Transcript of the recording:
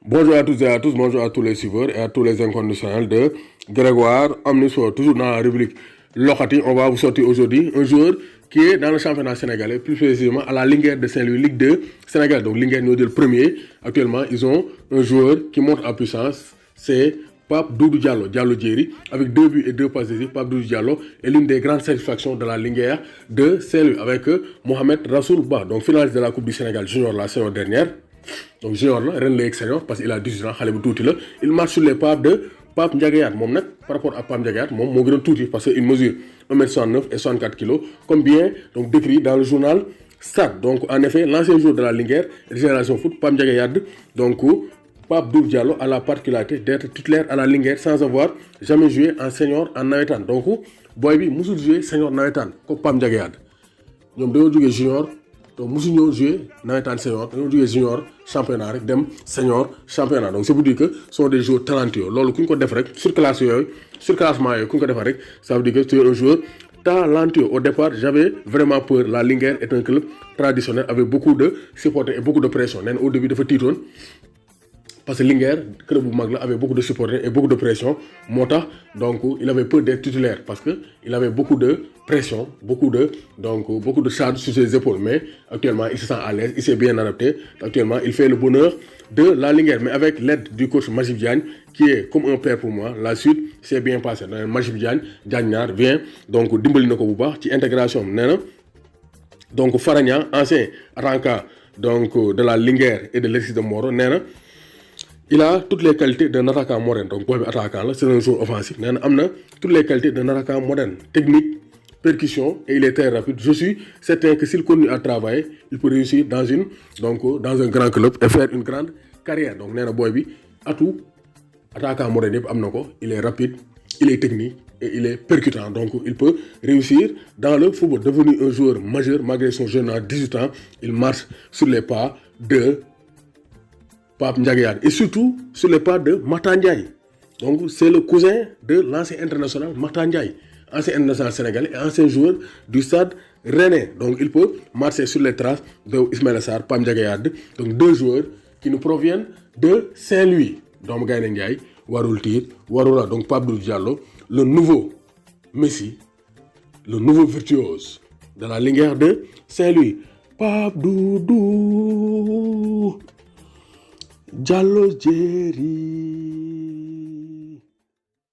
Bonjour à toutes et à tous, bonjour à tous les suiveurs et à tous les inconditionnels de Grégoire Omnisport. Toujours dans la rubrique Lokhati, on va vous sortir aujourd'hui un joueur qui est dans le championnat sénégalais, plus précisément à la Linguère de Saint-Louis, Ligue 2 Sénégal. Donc Linguère nous dit le premier. Actuellement, ils ont un joueur qui monte en puissance, c'est Pape Doudou Diallo, Diallo Djeri, avec 2 buts et 2 passes décisives. Pape Doudou Diallo est l'une des grandes satisfactions de la Linguère de Saint-Louis avec Mohamed Rassoul Ba, donc finaliste de la Coupe du Sénégal junior la saison dernière. Donc junior la ren la senior parce qu'il a 18 ans xale bu tuuti la il marche sur les pas de Pape Ndiagayat moom nag par rapport à Pape Ndiagayat moom moo gën a tuuti parce qu'il mesure 1m69 et 64 kg comme bien donc décrit dans le journal Stade. Donc en effet l'ancien joueur de la Linguère de Génération Foot Pape Ndiagayat donc Pape Doudou Diallo a la particularité d'être titulaire à la Linguère sans avoir jamais joué en senior en nawetaan. Donc boy bi musul joué senior nawetaan comme Pape Ndiagayat ñoom dañoo jógee junior donc mosu ñoo joué nawetaan senior dañoo jógee junior championnat rek dem senior championnat. Donc c'est pour dire que sont des joueurs talentueux loolu ku ñu ko def rek surclassement yooyu ku ñu ko defar rek ça veut dire que tu es un joueur talentueux. Au départ j'avais vraiment peur. La Linguère est un club traditionnel avec beaucoup de supporters et beaucoup de pression. Nee na au début dafa tiitoon parce que Linguère club bu mag la avait beaucoup de supporters et beaucoup de pression moo tax donc il avait peur d'être titulaire parce que il avait beaucoup de pression, beaucoup de charge sur ses épaules. Mais actuellement il se sent à l'aise, il s'est bien adapté. Actuellement il fait le bonheur de la Linguère, mais avec l'aide du coach Majib Diagne qui est comme un père pour moi. La suite s'est bien passée. Majib Diagne Ñaar vient donc dimbali na ko bu baax ci intégration nee na donc Faragna ancien attaquant donc de la Linguère et de l'Exis de Moro nee na il a toutes les qualités d'un attaquant moderne. Donc booy bi attaquant la c'est un joueur offensif nee na am na toutes les qualités d'un attaquant moderne, technique, percussion, et il est très rapide. Je suis certain que s'il continue à travailler il peut réussir dans un grand club et faire une grande carrière. Donc nee na booy bi atout attaquant moderne yëpp am na ko. Il est rapide, il est technique et il est percutant. Donc il peut réussir dans le football. Devenu un joueur majeur malgré son jeune âge, 18 ans, il marche sur les pas de Pape Ndiagayat et surtout sur les pas de Mata Ndiaye. Donc c'est le cousin de l'ancien international Mata Ndiaye, ancien international sénégalais et ancien joueur du Stade Rennais. Donc il peut marcher sur les traces de Ismaïla Sarr, Pape Ndiagayat, donc deux joueurs qui nous proviennent de Saint-Louis. Donc Gaïndé Ndiaye warul tiit warula. Donc Pape Doudou Diallo, le nouveau Messi, le nouveau virtuose de la Linguère de Saint-Louis. Pape Doudou Diallo Djeri.